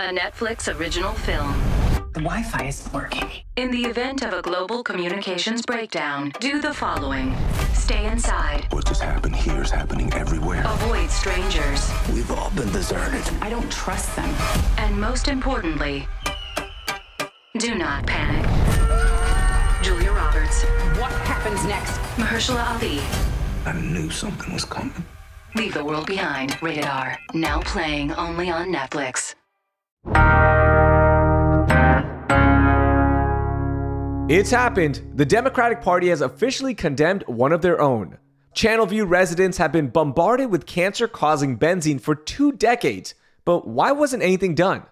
a Netflix original film. The Wi-Fi isn't working. In the event of a global communications breakdown, do the following. Stay inside. What just happened here is happening everywhere. Avoid strangers. We've all been deserted. I don't trust them. And most importantly, do not panic. Julia Roberts. What happens next? Mahershala Ali. I knew something was coming. Leave the World Behind. Rated R. Now playing only on Netflix. It's happened. The Democratic Party has officially condemned one of their own. Channelview residents have been bombarded with cancer-causing benzene for 2 decades, but why wasn't anything done?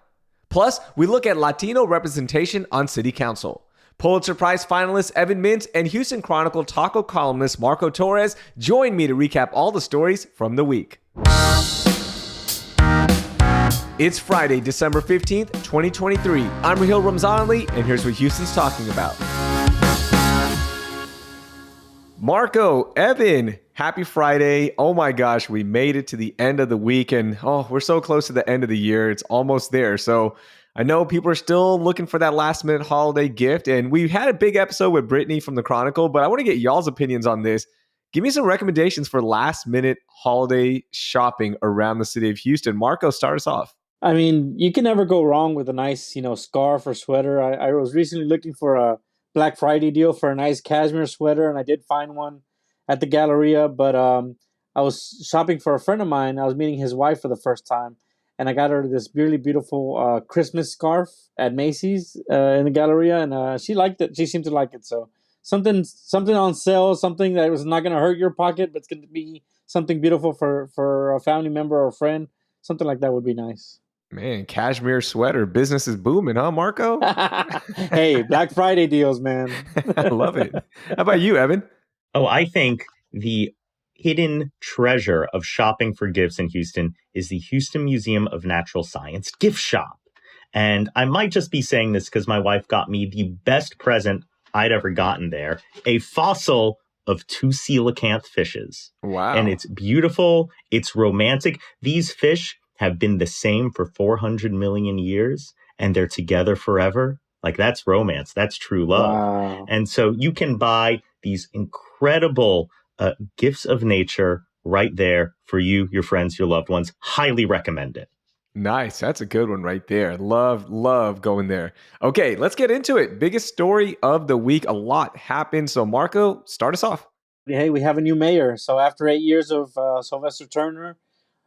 Plus, we look at Latino representation on city council. Pulitzer Prize finalist Evan Mintz and Houston Chronicle taco columnist Marco Torres join me to recap all the stories from the week. It's Friday, December 15th, 2023. I'm Raheel Ramzanali, and here's what Houston's talking about. Marco, Evan, happy Friday. Oh my gosh, we made it to the end of the week, and we're so close to the end of the year. It's almost there. So I know people are still looking for that last minute holiday gift, and we had a big episode with Brittany from the Chronicle, but I want to get y'all's opinions on this. Give me some recommendations for last minute holiday shopping around the city of Houston. Marco, start us off. I mean, you can never go wrong with a nice, scarf or sweater. I was recently looking for a Black Friday deal for a nice cashmere sweater, and I did find one at the Galleria, but I was shopping for a friend of mine. I was meeting his wife for the first time, and I got her this really beautiful Christmas scarf at Macy's in the Galleria, and she liked it. She seemed to like it. So something on sale, something that was not going to hurt your pocket, but it's going to be something beautiful for a family member or a friend. Something like that would be nice. Man, cashmere sweater. Business is booming, huh, Marco? Hey, Black Friday deals, man. I love it. How about you, Evan? Oh, I think the hidden treasure of shopping for gifts in Houston is the Houston Museum of Natural Science gift shop. And I might just be saying this because my wife got me the best present I'd ever gotten there, a fossil of 2 coelacanth fishes. Wow. And it's beautiful. It's romantic. These fish have been the same for 400 million years, and they're together forever. Like, that's romance. That's true love. Wow. And so you can buy these incredible gifts of nature right there for you, your friends, your loved ones. Highly recommend it. Nice. That's a good one right there. Love going there. Okay, let's get into it. Biggest story of the week. A lot happened. So Marco, start us off. Hey, we have a new mayor. So after 8 years of Sylvester Turner,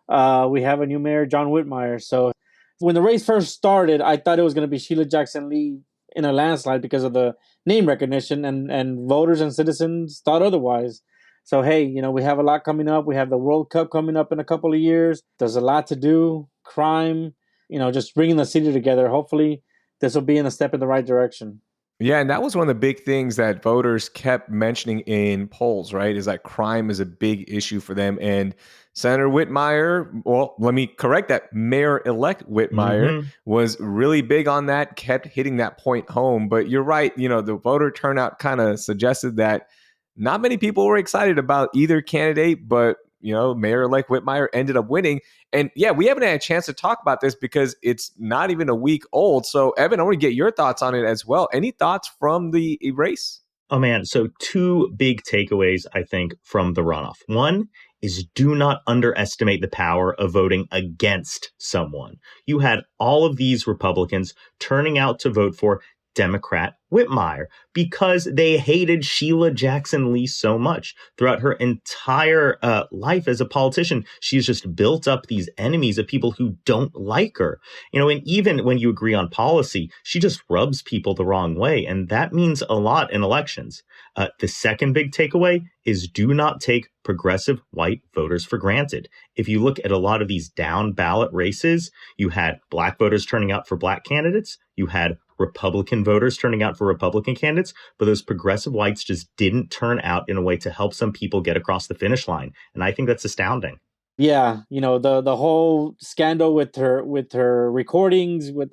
we have a new mayor, John Whitmire. So when the race first started, I thought it was going to be Sheila Jackson Lee in a landslide because of the name recognition, and voters and citizens thought otherwise. So, hey, we have a lot coming up. We have the World Cup coming up in a couple of years. There's a lot to do. Crime, just bringing the city together. Hopefully this will be a step in the right direction. Yeah, and that was one of the big things that voters kept mentioning in polls, right? Is that crime is a big issue for them. And Senator Whitmire, well, let me correct that. Mayor-elect Whitmire was really big on that, kept hitting that point home. But you're right, the voter turnout kind of suggested that not many people were excited about either candidate, but Mayor-elect Whitmire ended up winning. And yeah, we haven't had a chance to talk about this because it's not even a week old. So Evan, I want to get your thoughts on it as well. Any thoughts from the race? Oh man, so 2 big takeaways, I think, from the runoff. One is do not underestimate the power of voting against someone. You had all of these Republicans turning out to vote for Democrat Whitmire because they hated Sheila Jackson Lee so much. Throughout her entire life as a politician, she's just built up these enemies of people who don't like her. And even when you agree on policy, she just rubs people the wrong way. And that means a lot in elections. The second big takeaway is do not take progressive white voters for granted. If you look at a lot of these down ballot races, you had Black voters turning out for Black candidates. You had Republican voters turning out for Republican candidates, but those progressive whites just didn't turn out in a way to help some people get across the finish line. And I think that's astounding. Yeah, the whole scandal with her recordings with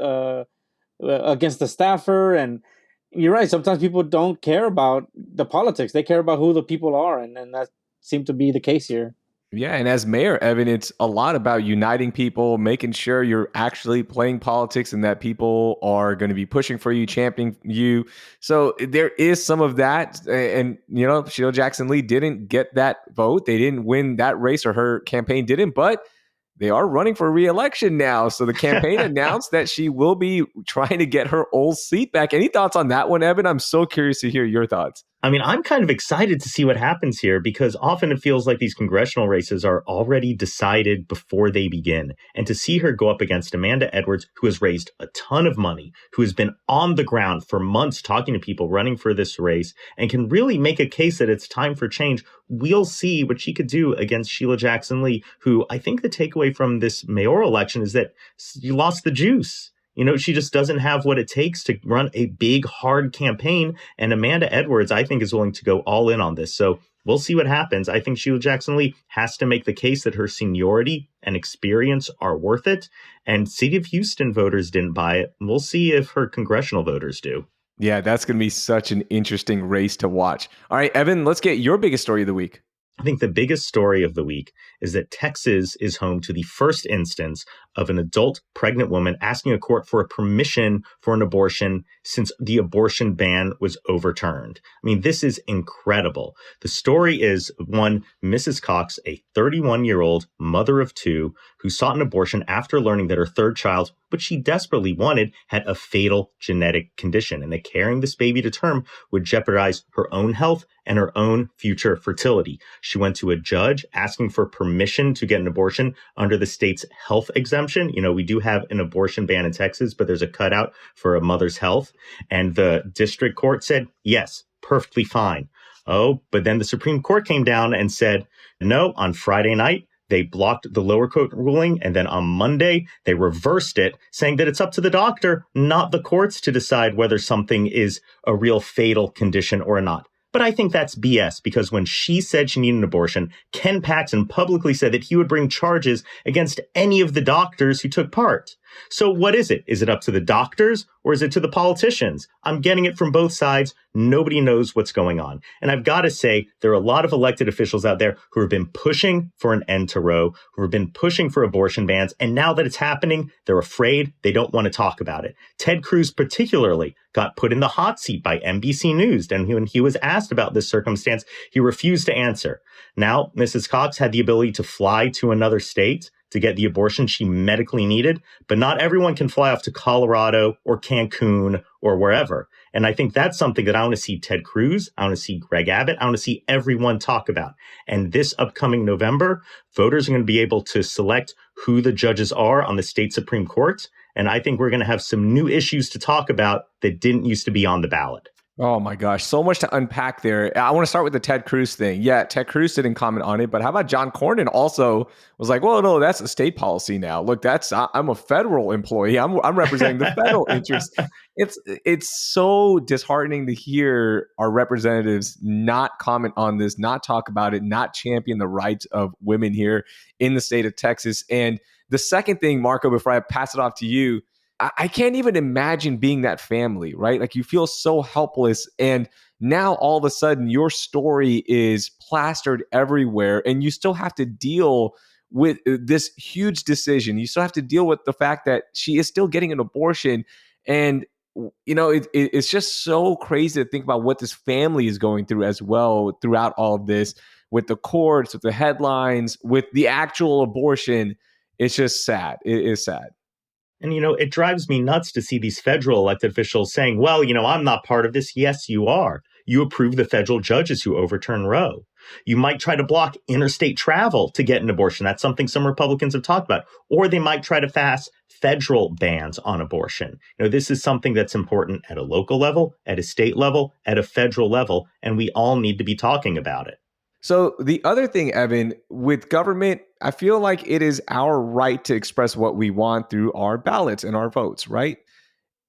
against the staffer, and you're right. Sometimes people don't care about the politics; they care about who the people are, and that seemed to be the case here. Yeah, and as mayor, Evan, it's a lot about uniting people, making sure you're actually playing politics and that people are going to be pushing for you, championing you. So there is some of that. And, Sheila Jackson Lee didn't get that vote. They didn't win that race, or her campaign didn't, but they are running for re-election now. So the campaign announced that she will be trying to get her old seat back. Any thoughts on that one, Evan? I'm so curious to hear your thoughts. I mean, I'm kind of excited to see what happens here because often it feels like these congressional races are already decided before they begin. And to see her go up against Amanda Edwards, who has raised a ton of money, who has been on the ground for months talking to people running for this race and can really make a case that it's time for change, we'll see what she could do against Sheila Jackson Lee, who I think the takeaway from this mayoral election is that you lost the juice. She just doesn't have what it takes to run a big, hard campaign. And Amanda Edwards, I think, is willing to go all in on this. So we'll see what happens. I think Sheila Jackson Lee has to make the case that her seniority and experience are worth it. And City of Houston voters didn't buy it. We'll see if her congressional voters do. Yeah, that's going to be such an interesting race to watch. All right, Evan, let's get your biggest story of the week. I think the biggest story of the week is that Texas is home to the first instance of an adult pregnant woman asking a court for a permission for an abortion since the abortion ban was overturned. I mean, this is incredible. The story is one Mrs. Cox, a 31-year-old mother of two, who sought an abortion after learning that her third child, which she desperately wanted, had a fatal genetic condition, and that carrying this baby to term would jeopardize her own health and her own future fertility. She went to a judge asking for permission to get an abortion under the state's health exemption. We do have an abortion ban in Texas, but there's a cutout for a mother's health. And the district court said, yes, perfectly fine. Oh, but then the Supreme Court came down and said, no, on Friday night, they blocked the lower court ruling, and then on Monday, they reversed it, saying that it's up to the doctor, not the courts, to decide whether something is a real fatal condition or not. But I think that's BS, because when she said she needed an abortion, Ken Paxton publicly said that he would bring charges against any of the doctors who took part. So what is it? Is it up to the doctors or is it to the politicians? I'm getting it from both sides. Nobody knows what's going on. And I've got to say, there are a lot of elected officials out there who have been pushing for an end to Roe, who have been pushing for abortion bans. And now that it's happening, they're afraid. They don't want to talk about it. Ted Cruz particularly got put in the hot seat by NBC News. And when he was asked about this circumstance, he refused to answer. Now, Mrs. Cox had the ability to fly to another state to get the abortion she medically needed, but not everyone can fly off to Colorado or Cancun or wherever. And I think that's something that I want to see Ted Cruz, I want to see Greg Abbott, I want to see everyone talk about. And this upcoming November, voters are going to be able to select who the judges are on the state Supreme Court. And I think we're going to have some new issues to talk about that didn't used to be on the ballot. Oh my gosh, so much to unpack there. I want to start with the Ted Cruz thing. Yeah, Ted Cruz didn't comment on it, but how about John Cornyn also was like, well, no, that's a state policy now. Look, I'm a federal employee. I'm representing the federal interest. It's so disheartening to hear our representatives not comment on this, not talk about it, not champion the rights of women here in the state of Texas. And the second thing, Marco, before I pass it off to you, I can't even imagine being that family, right? Like you feel so helpless. And now all of a sudden your story is plastered everywhere and you still have to deal with this huge decision. You still have to deal with the fact that she is still getting an abortion. And, it's just so crazy to think about what this family is going through as well throughout all of this, with the courts, with the headlines, with the actual abortion. It's just sad. It is sad. And, it drives me nuts to see these federal elected officials saying, well, I'm not part of this. Yes, you are. You approve the federal judges who overturn Roe. You might try to block interstate travel to get an abortion. That's something some Republicans have talked about. Or they might try to pass federal bans on abortion. This is something that's important at a local level, at a state level, at a federal level, and we all need to be talking about it. So the other thing, Evan, with government, I feel like it is our right to express what we want through our ballots and our votes, right?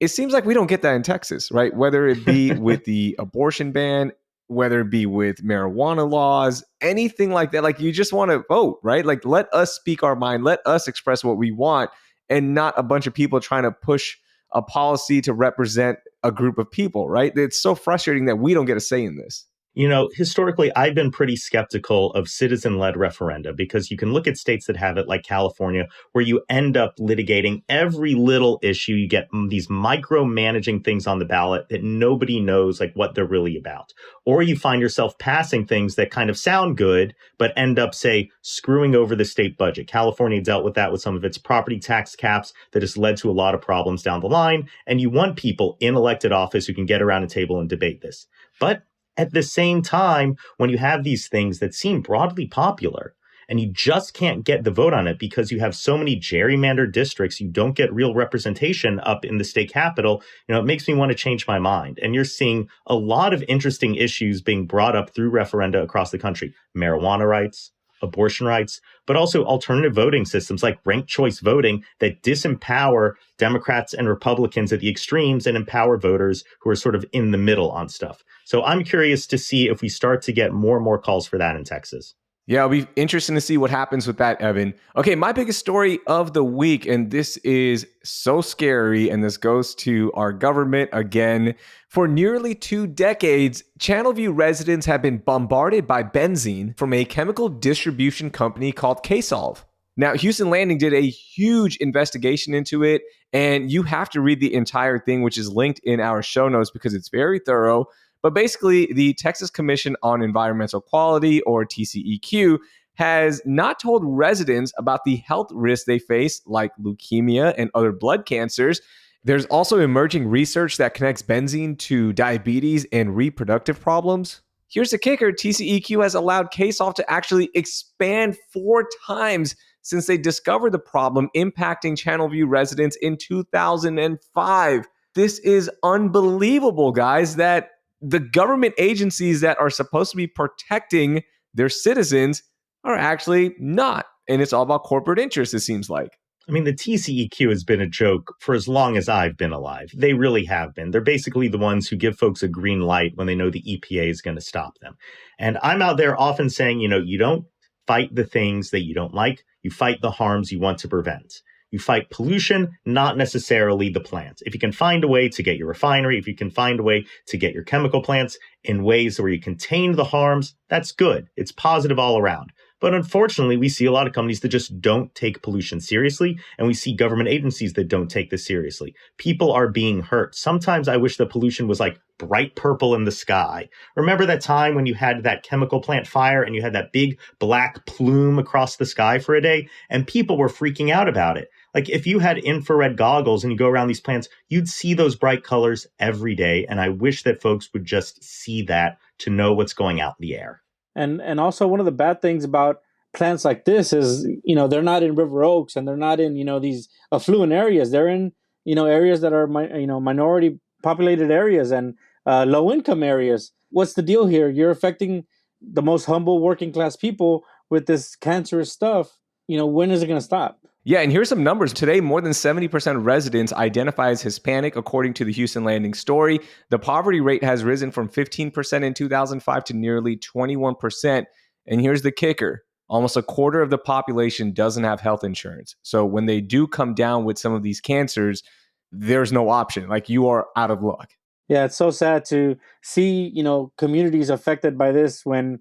It seems like we don't get that in Texas, right? Whether it be with the abortion ban, whether it be with marijuana laws, anything like that. Like you just want to vote, right? Like let us speak our mind, let us express what we want, and not a bunch of people trying to push a policy to represent a group of people, right? It's so frustrating that we don't get a say in this. You know, historically, I've been pretty skeptical of citizen-led referenda because you can look at states that have it, like California, where you end up litigating every little issue. You get these micromanaging things on the ballot that nobody knows like what they're really about. Or you find yourself passing things that kind of sound good, but end up, say, screwing over the state budget. California dealt with that with some of its property tax caps that has led to a lot of problems down the line. And you want people in elected office who can get around a table and debate this. But at the same time, when you have these things that seem broadly popular and you just can't get the vote on it because you have so many gerrymandered districts, you don't get real representation up in the state capital, you know, it makes me want to change my mind. And you're seeing a lot of interesting issues being brought up through referenda across the country. Marijuana rights, abortion rights, but also alternative voting systems like ranked choice voting that disempower Democrats and Republicans at the extremes and empower voters who are sort of in the middle on stuff. So I'm curious to see if we start to get more and more calls for that in Texas. Yeah, it'll be interesting to see what happens with that, Evan. Okay, my biggest story of the week, and this is so scary, and this goes to our government again. For nearly 2 decades, Channelview residents have been bombarded by benzene from a chemical distribution company called K-Solve. Now, Houston Landing did a huge investigation into it, and you have to read the entire thing, which is linked in our show notes because it's very thorough. But basically, the Texas Commission on Environmental Quality, or TCEQ, has not told residents about the health risks they face, like leukemia and other blood cancers. There's also emerging research that connects benzene to diabetes and reproductive problems. Here's the kicker. TCEQ has allowed K-Solve to actually expand 4 times since they discovered the problem impacting Channelview residents in 2005. This is unbelievable, guys, that the government agencies that are supposed to be protecting their citizens are actually not. And it's all about corporate interests, it seems like. I mean, the TCEQ has been a joke for as long as I've been alive. They really have been. They're basically the ones who give folks a green light when they know the EPA is going to stop them. And I'm out there often saying, you know, you don't fight the things that you don't like. You fight the harms you want to prevent. You fight pollution, not necessarily the plants. If you can find a way to get your refinery, if you can find a way to get your chemical plants in ways where you contain the harms, that's good. It's positive all around. But unfortunately, we see a lot of companies that just don't take pollution seriously, and we see government agencies that don't take this seriously. People are being hurt. Sometimes I wish the pollution was like bright purple in the sky. Remember that time when you had that chemical plant fire and you had that big black plume across the sky for a day, and people were freaking out about it? Like if you had infrared goggles and you go around these plants, you'd see those bright colors every day. And I wish that folks would just see that to know what's going out in the air. And also one of the bad things about plants like this is, you know, they're not in River Oaks and they're not in, you know, these affluent areas. They're in, you know, areas that are, minority populated areas and low income areas. What's the deal here? You're affecting the most humble working class people with this cancerous stuff. You know, when is it going to stop? Yeah, and here's some numbers. Today, more than 70% of residents identify as Hispanic, according to the Houston Landing story. The poverty rate has risen from 15% in 2005 to nearly 21%. And here's the kicker. Almost a quarter of the population doesn't have health insurance. So when they do come down with some of these cancers, there's no option. Like, you are out of luck. Yeah, it's so sad to see, you know, communities affected by this when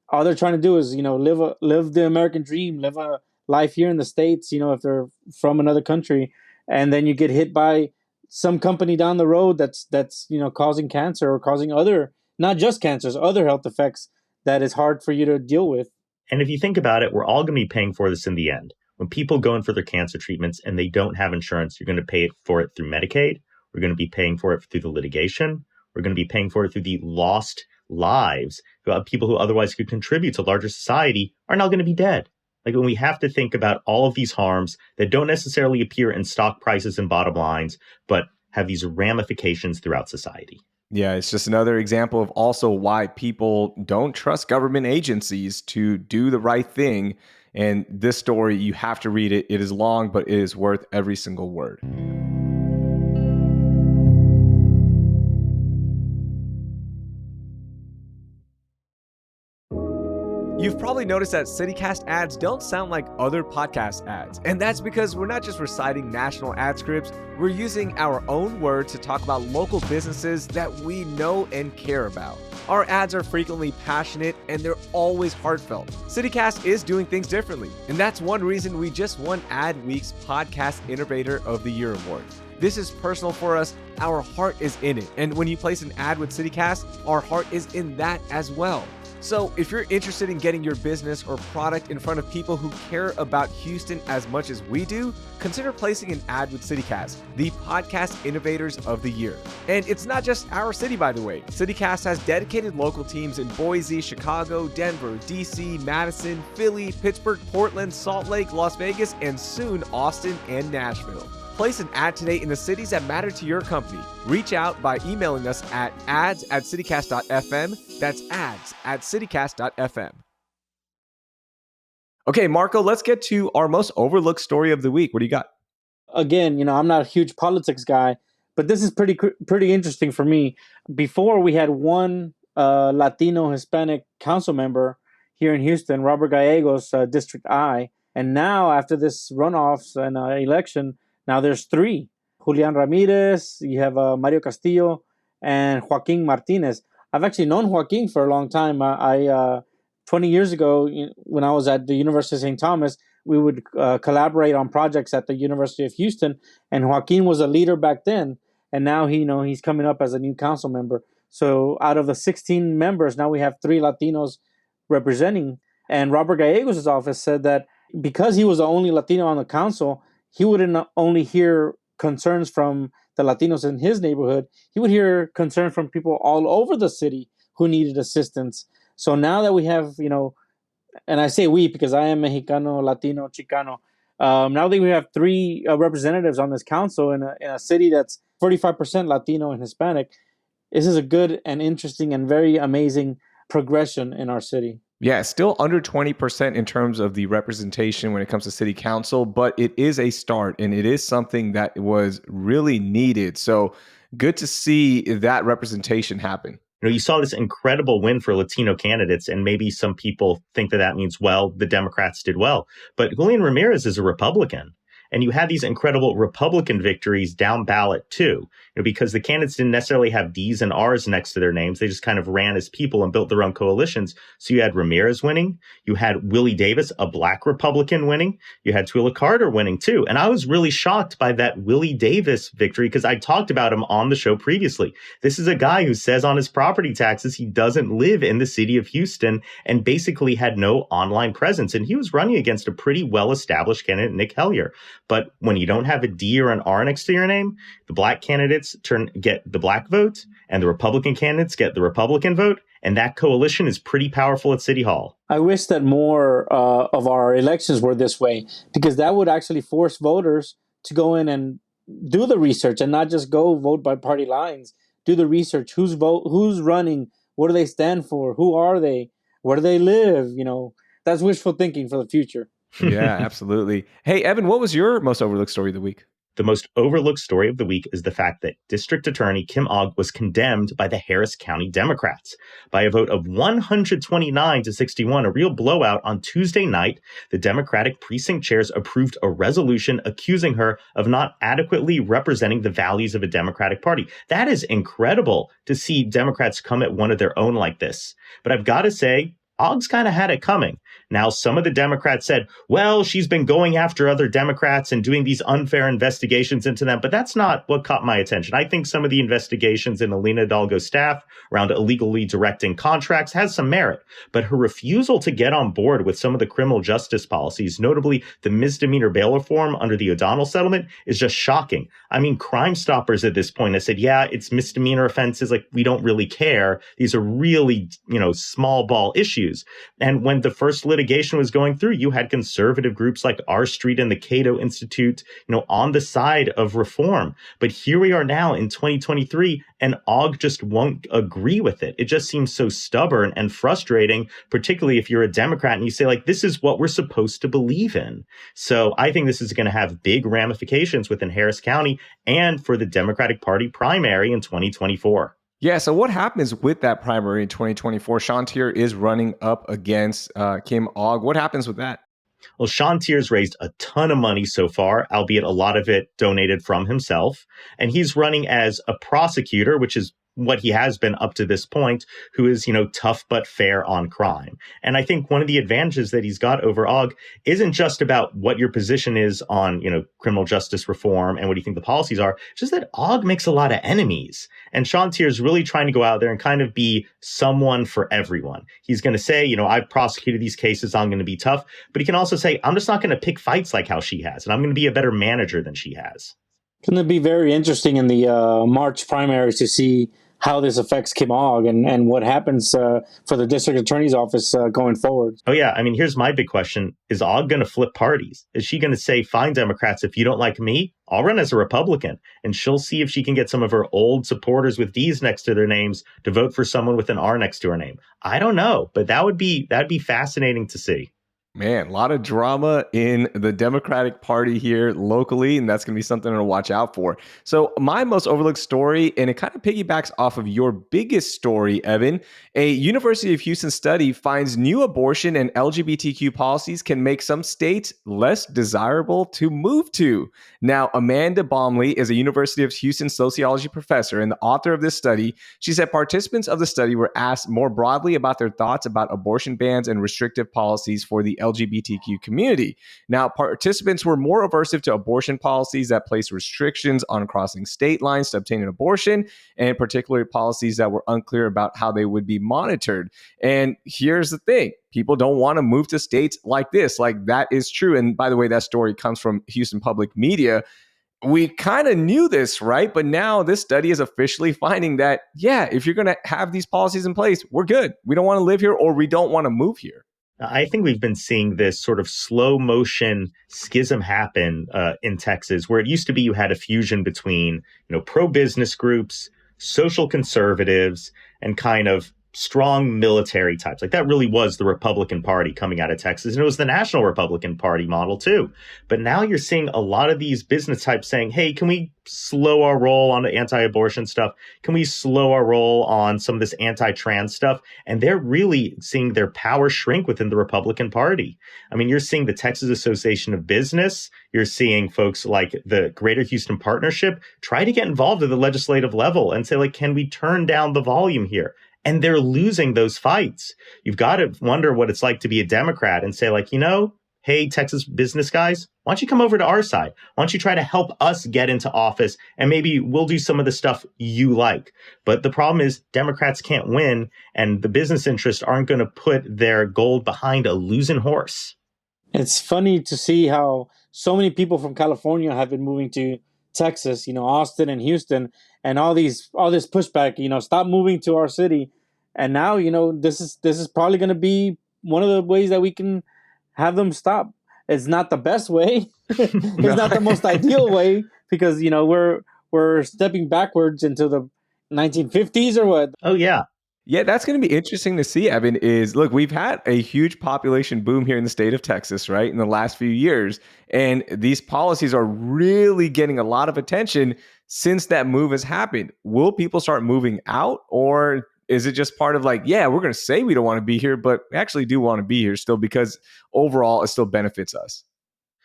all they're trying to do is, you know, live the American dream, live a life here in the States, you know, if they're from another country, and then you get hit by some company down the road that's, you know, causing cancer or causing other, not just cancers, other health effects that is hard for you to deal with. And if you think about it, we're all going to be paying for this in the end. When people go in for their cancer treatments and they don't have insurance, you're going to pay for it through Medicaid. We're going to be paying for it through the litigation. We're going to be paying for it through the lost lives. People who otherwise could contribute to larger society are now going to be dead. Like, when we have to think about all of these harms that don't necessarily appear in stock prices and bottom lines, but have these ramifications throughout society. Yeah, it's just another example of also why people don't trust government agencies to do the right thing. And this story, you have to read it. It is long, but it is worth every single word. You've probably noticed that CityCast ads don't sound like other podcast ads. And that's because we're not just reciting national ad scripts, we're using our own words to talk about local businesses that we know and care about. Our ads are frequently passionate and they're always heartfelt. CityCast is doing things differently, and that's one reason we just won Adweek's Podcast Innovator of the Year award. This is personal for us. Our heart is in it. And when you place an ad with CityCast, our heart is in that as well. So if you're interested in getting your business or product in front of people who care about Houston as much as we do, consider placing an ad with CityCast, the podcast innovators of the year. And it's not just our city, by the way. CityCast has dedicated local teams in Boise, Chicago, Denver, DC, Madison, Philly, Pittsburgh, Portland, Salt Lake, Las Vegas, and soon Austin and Nashville. Place an ad today in the cities that matter to your company. Reach out by emailing us at ads@citycast.fm. That's ads@citycast.fm. Okay, Marco, let's get to our most overlooked story of the week. What do you got? Again, I'm not a huge politics guy, but this is pretty interesting for me. Before, we had one Latino Hispanic council member here in Houston, Robert Gallegos, District I. And now, after this runoffs and election, now there's three. Julian Ramirez, you have Mario Castillo, and Joaquin Martinez. I've actually known Joaquin for a long time. I 20 years ago, when I was at the University of St. Thomas, we would collaborate on projects at the University of Houston, and Joaquin was a leader back then, and now he's coming up as a new council member. So out of the 16 members, now we have 3 Latinos representing. And Robert Gallegos' office said that because he was the only Latino on the council, he wouldn't only hear concerns from the Latinos in his neighborhood, he would hear concerns from people all over the city who needed assistance. So now that we have, and I say we because I am Mexicano, Latino, Chicano, now that we have 3 representatives on this council in a city that's 45% Latino and Hispanic, this is a good and interesting and very amazing progression in our city. Yeah, still under 20% in terms of the representation when it comes to city council, but it is a start and it is something that was really needed. So good to see that representation happen. You saw this incredible win for Latino candidates, and maybe some people think that means, well, the Democrats did well. But Julian Ramirez is a Republican. And you had these incredible Republican victories down ballot, too, because the candidates didn't necessarily have D's and R's next to their names. They just kind of ran as people and built their own coalitions. So you had Ramirez winning. You had Willie Davis, a black Republican, winning. You had Twila Carter winning, too. And I was really shocked by that Willie Davis victory because I talked about him on the show previously. This is a guy who says on his property taxes he doesn't live in the city of Houston and basically had no online presence. And he was running against a pretty well-established candidate, Nick Hellier. But when you don't have a D or an R next to your name, the black candidates get the black vote and the Republican candidates get the Republican vote. And that coalition is pretty powerful at City Hall. I wish that more of our elections were this way, because that would actually force voters to go in and do the research and not just go vote by party lines. Do the research. Who's running? What do they stand for? Who are they? Where do they live? That's wishful thinking for the future. Yeah, absolutely. Hey, Evan, what was your most overlooked story of the week? The most overlooked story of the week is the fact that District Attorney Kim Ogg was condemned by the Harris County Democrats. By a vote of 129-61, a real blowout on Tuesday night, the Democratic precinct chairs approved a resolution accusing her of not adequately representing the values of a Democratic Party. That is incredible to see Democrats come at one of their own like this. But I've got to say, Ogg's kind of had it coming. Now, some of the Democrats said, well, she's been going after other Democrats and doing these unfair investigations into them. But that's not what caught my attention. I think some of the investigations in Alina Hidalgo's staff around illegally directing contracts has some merit. But her refusal to get on board with some of the criminal justice policies, notably the misdemeanor bail reform under the O'Donnell settlement, is just shocking. I mean, Crime Stoppers at this point have said, yeah, it's misdemeanor offenses. Like, we don't really care. These are really, small ball issues. And when the first litigation was going through, you had conservative groups like R Street and the Cato Institute, on the side of reform. But here we are now in 2023, and Ogg just won't agree with it. It just seems so stubborn and frustrating, particularly if you're a Democrat and you say, like, this is what we're supposed to believe in. So I think this is going to have big ramifications within Harris County and for the Democratic Party primary in 2024. Yeah, so what happens with that primary in 2024? Shantir is running up against Kim Og. What happens with that? Well, Sean Tier's raised a ton of money so far, albeit a lot of it donated from himself. And he's running as a prosecutor, which is what he has been up to this point, who is, tough but fair on crime. And I think one of the advantages that he's got over Og isn't just about what your position is on, criminal justice reform and what do you think the policies are. It's just that Og makes a lot of enemies. And Sean Tier is really trying to go out there and kind of be someone for everyone. He's going to say, I've prosecuted these cases, I'm going to be tough. But he can also say, I'm just not going to pick fights like how she has. And I'm going to be a better manager than she has. It's going to be very interesting in the March primaries to see how this affects Kim Og and what happens for the district attorney's office going forward. Oh, yeah. I mean, here's my big question. Is Og going to flip parties? Is she going to say, fine, Democrats, if you don't like me, I'll run as a Republican? And she'll see if she can get some of her old supporters with D's next to their names to vote for someone with an R next to her name. I don't know, but that'd be fascinating to see. Man, a lot of drama in the Democratic Party here locally, and that's going to be something to watch out for. So my most overlooked story, and it kind of piggybacks off of your biggest story, Evan, a University of Houston study finds new abortion and LGBTQ policies can make some states less desirable to move to. Now, Amanda Baumley is a University of Houston sociology professor and the author of this study. She said participants of the study were asked more broadly about their thoughts about abortion bans and restrictive policies for the LGBTQ community. Now, participants were more aversive to abortion policies that place restrictions on crossing state lines to obtain an abortion, and particularly policies that were unclear about how they would be monitored. And here's the thing. People don't want to move to states like this. Like, that is true. And by the way, that story comes from Houston Public Media. We kind of knew this, right? But now this study is officially finding that, yeah, if you're going to have these policies in place, we're good. We don't want to live here, or we don't want to move here. I think we've been seeing this sort of slow motion schism happen in Texas, where it used to be you had a fusion between, pro-business groups, social conservatives, and kind of strong military types. Like, that really was the Republican Party coming out of Texas. And it was the National Republican Party model too. But now you're seeing a lot of these business types saying, hey, can we slow our roll on the anti-abortion stuff? Can we slow our roll on some of this anti-trans stuff? And they're really seeing their power shrink within the Republican Party. I mean, you're seeing the Texas Association of Business. You're seeing folks like the Greater Houston Partnership try to get involved at the legislative level and say, like, can we turn down the volume here? And they're losing those fights. You've got to wonder what it's like to be a Democrat and say, like, hey, Texas business guys, why don't you come over to our side? Why don't you try to help us get into office, and maybe we'll do some of the stuff you like. But the problem is Democrats can't win, and the business interests aren't going to put their gold behind a losing horse. It's funny to see how so many people from California have been moving to Texas, Austin and Houston, and all this pushback, stop moving to our city. And now, this is probably going to be one of the ways that we can have them stop. It's not the best way. It's not the most ideal way, because, we're stepping backwards into the 1950s or what? Oh, yeah. Yeah, that's going to be interesting to see, Evan, look, we've had a huge population boom here in the state of Texas, right, in the last few years. And these policies are really getting a lot of attention since that move has happened. Will people start moving out, or is it just part of like, yeah, we're going to say we don't want to be here, but we actually do want to be here still, because overall it still benefits us?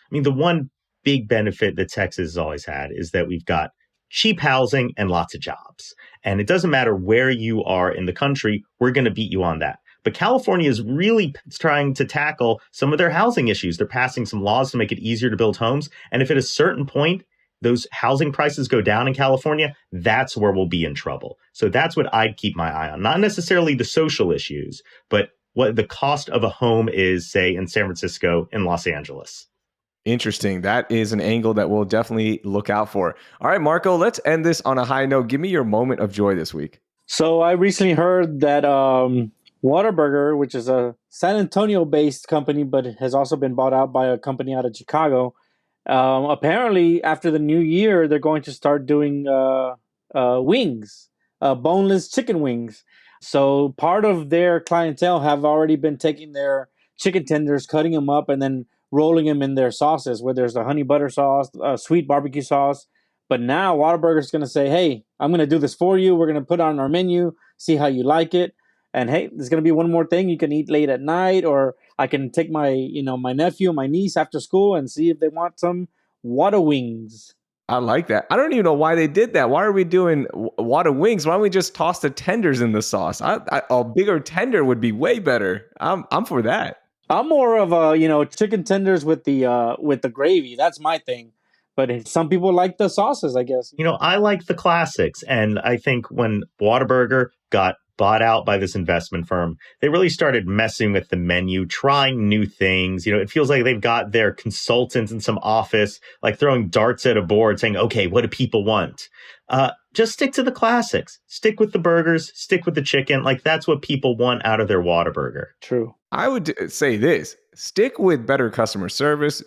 I mean, the one big benefit that Texas has always had is that we've got cheap housing and lots of jobs. And it doesn't matter where you are in the country, we're going to beat you on that. But California is really trying to tackle some of their housing issues. They're passing some laws to make it easier to build homes. And if at a certain point those housing prices go down in California, that's where we'll be in trouble. So that's what I'd keep my eye on. Not necessarily the social issues, but what the cost of a home is, say, in San Francisco, in Los Angeles. Interesting. That is an angle that we'll definitely look out for. All right, Marco, let's end this on a high note. Give me your moment of joy this week. So I recently heard that Whataburger, which is a San Antonio-based company, but has also been bought out by a company out of Chicago, apparently after the new year, they're going to start doing wings, boneless chicken wings. So part of their clientele have already been taking their chicken tenders, cutting them up, and then rolling them in their sauces, where there's a honey butter sauce, a sweet barbecue sauce, But now Whataburger's going to say, hey, I'm going to do this for you. We're going to put it on our menu, see how you like it. And hey, there's going to be one more thing you can eat late at night, or I can take my nephew, my niece after school and see if they want some Whata wings. I like that. I don't even know why they did that. Why are we doing Whata wings? Why don't we just toss the tenders in the sauce? A bigger tender would be way better. I'm for that. I'm more of a chicken tenders with the gravy. That's my thing. But some people like the sauces, I guess. I like the classics. And I think when Whataburger got bought out by this investment firm, they really started messing with the menu, trying new things. It feels like they've got their consultants in some office, like throwing darts at a board saying, okay, what do people want? Just stick to the classics. Stick with the burgers, stick with the chicken. Like that's what people want out of their Whataburger. True. I would say this: stick with better customer service,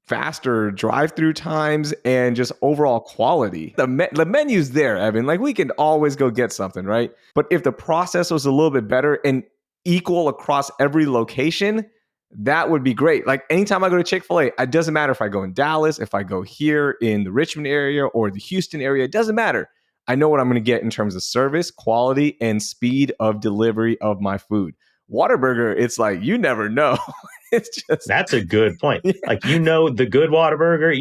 faster drive-through times, and just overall quality. The menu's there, Evan. Like we can always go get something, right? But if the process was a little bit better and equal across every location, that would be great. Like anytime I go to Chick-fil-A, it doesn't matter if I go in Dallas, if I go here in the Richmond area or the Houston area, it doesn't matter. I know what I'm going to get in terms of service, quality, and speed of delivery of my food. Whataburger, it's like, you never know. It's just... That's a good point. Yeah. Like, the good Whataburger,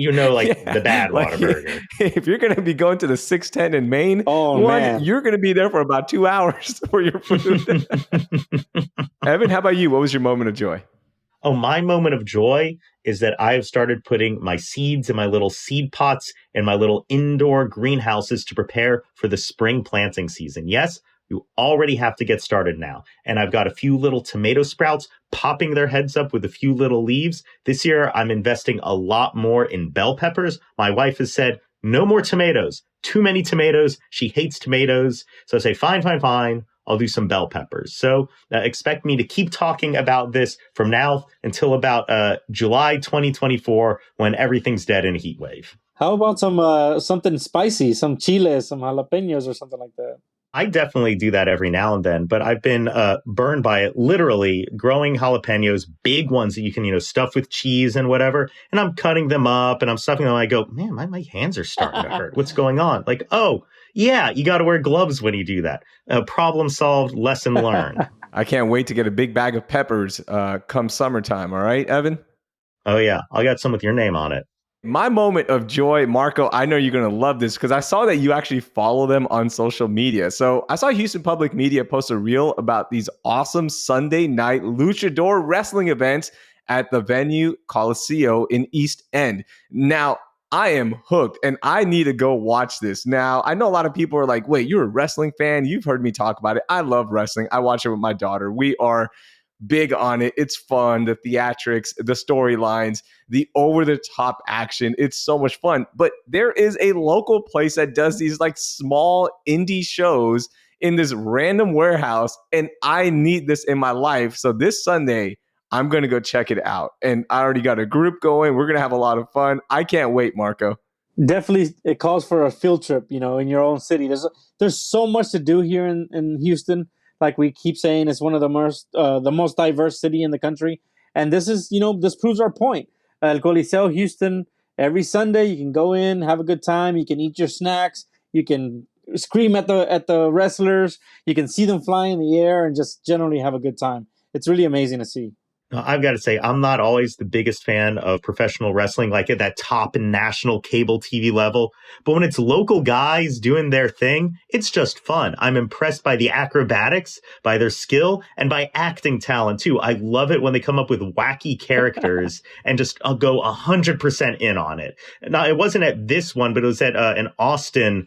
the bad Whataburger. If you're going to be going to the 610 in Maine, you're going to be there for about 2 hours for your food. Evan, how about you? What was your moment of joy? Oh, my moment of joy is that I have started putting my seeds in my little seed pots and my little indoor greenhouses to prepare for the spring planting season. Yes, you already have to get started now. And I've got a few little tomato sprouts popping their heads up with a few little leaves. This year, I'm investing a lot more in bell peppers. My wife has said, no more tomatoes. Too many tomatoes. She hates tomatoes. So I say, fine. I'll do some bell peppers. So expect me to keep talking about this from now until about July 2024 when everything's dead in a heat wave. How about some something spicy, some chiles, some jalapenos or something like that? I definitely do that every now and then, but I've been burned by it, literally growing jalapenos, big ones that you can, stuff with cheese and whatever. And I'm cutting them up and I'm stuffing them. I go, man, my hands are starting to hurt. What's going on? Like, oh, yeah, you got to wear gloves when you do that. Problem solved, lesson learned. I can't wait to get a big bag of peppers come summertime. All right, Evan? Oh, yeah. I'll get some with your name on it. My moment of joy, Marco, I know you're going to love this because I saw that you actually follow them on social media. So I saw Houston Public Media post a reel about these awesome Sunday night luchador wrestling events at the venue Coliseo in East End. Now, I am hooked and I need to go watch this. Now, I know a lot of people are like, wait, you're a wrestling fan? You've heard me talk about it. I love wrestling. I watch it with my daughter. We are big on it. It's fun. The theatrics, the storylines, the over-the-top action. It's so much fun. But there is a local place that does these like small indie shows in this random warehouse. And I need this in my life. So this Sunday, I'm going to go check it out. And I already got a group going. We're going to have a lot of fun. I can't wait, Marco. Definitely, it calls for a field trip, in your own city. There's so much to do here in Houston. Like we keep saying, it's one of the most diverse city in the country. And this is, this proves our point. El Coliseo Houston, every Sunday you can go in, have a good time. You can eat your snacks. You can scream at the wrestlers. You can see them fly in the air and just generally have a good time. It's really amazing to see. I've got to say, I'm not always the biggest fan of professional wrestling, like at that top national cable TV level. But when it's local guys doing their thing, it's just fun. I'm impressed by the acrobatics, by their skill, and by acting talent, too. I love it when they come up with wacky characters and just go 100% in on it. Now, it wasn't at this one, but it was at an Austin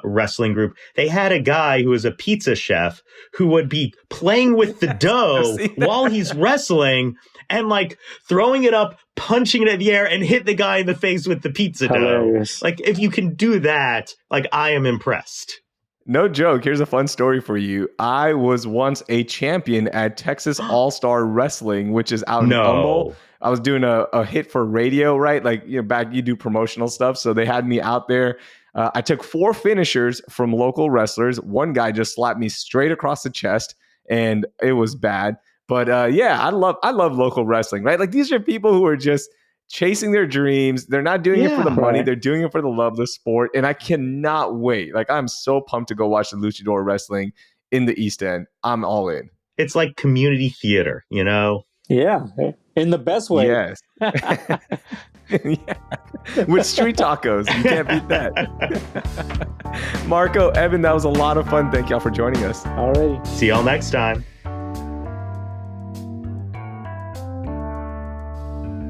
wrestling group. They had a guy who was a pizza chef who would be playing with the dough while he's wrestling and like throwing it up, punching it in the air and hit the guy in the face with the pizza Hilarious. dough. Like if you can do that, like I am impressed. No joke. Here's a fun story for you. I was once a champion at Texas All-Star Wrestling, which is out in Humboldt. I was doing a hit for radio, right? Like, back you do promotional stuff. So they had me out there. I took 4 finishers from local wrestlers. One guy just slapped me straight across the chest, and it was bad. But yeah, I love local wrestling, right? Like these are people who are just chasing their dreams. They're not doing it for the money. Right. They're doing it for the love of the sport. And I cannot wait. Like, I'm so pumped to go watch the Luchador wrestling in the East End. I'm all in. It's like community theater, you know? Yeah, in the best way. Yes. Yeah. With street tacos. You can't beat that. Marco, Evan, that was a lot of fun. Thank y'all for joining us. Alrighty. See y'all next time.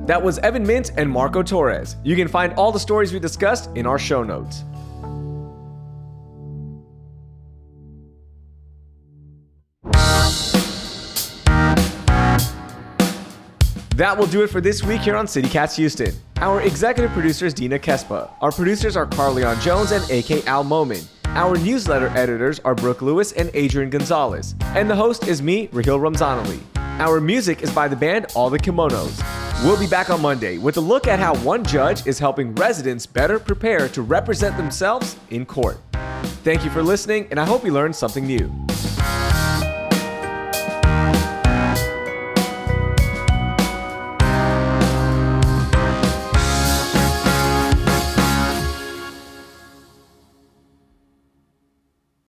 That was Evan Mintz and Marco Torres. You can find all the stories we discussed in our show notes. That will do it for this week here on CityCast Houston. Our executive producer is Dina Kespa. Our producers are Carleon Jones and AK Al Momin. Our newsletter editors are Brooke Lewis and Adrian Gonzalez. And the host is me, Raheel Ramzanali. Our music is by the band All the Kimonos. We'll be back on Monday with a look at how one judge is helping residents better prepare to represent themselves in court. Thank you for listening, and I hope you learned something new.